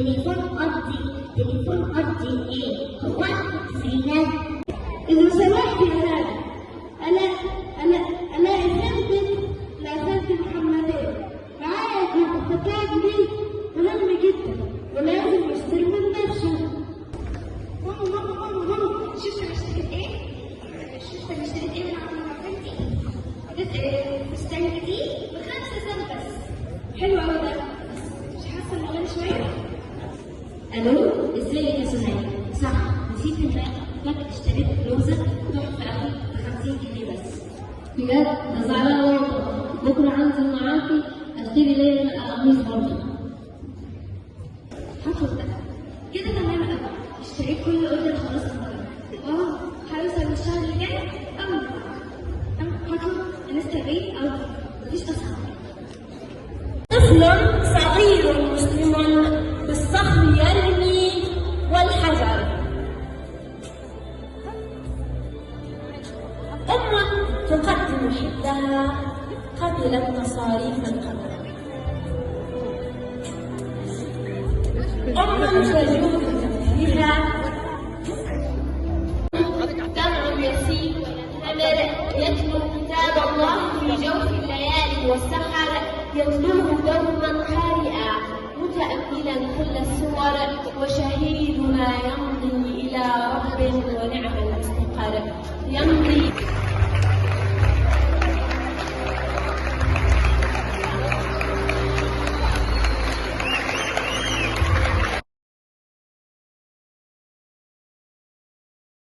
تليفون أرضي إيه؟ هو زينات؟ إذا سمحت يا هذا، أنا رسالتي محمدية، معايا الكتاب دي مهم جدا ولازم أستلم نفسه. ماما، شفت أنا اشتريت إيه؟ من عند فستان جديد ب5 سنت بس. حلو أوي ده، مش حاسة إنه غالي شوية؟ الو، ازيك يا سهيل؟ صح، نسيت امبارح اشتريت بلوزه تحفه قوي ب50 جنيه بس. بجد؟ ده زعلان والله. بكره هنزل معاكي اشتري ليا قميص برضه. هاخد ده كده تمام قوي. اشتريت كل اوردر خلاص النهارده. هيوصل الشهر الجاي او هطلب انستا او مفيش اصلا. طفل صغير مسلم بالصخر يرمي والحجر. تقدم حدها قبلت مصاريف القبر. تجود بها دمع يسيل وينهمر يتلو كتاب الله في جوف الليالي والسحر، يتلوه دوما قارئا متأملا كل السور، وشهيدنا يمضي إلى رب ونعم المستقر. يمضي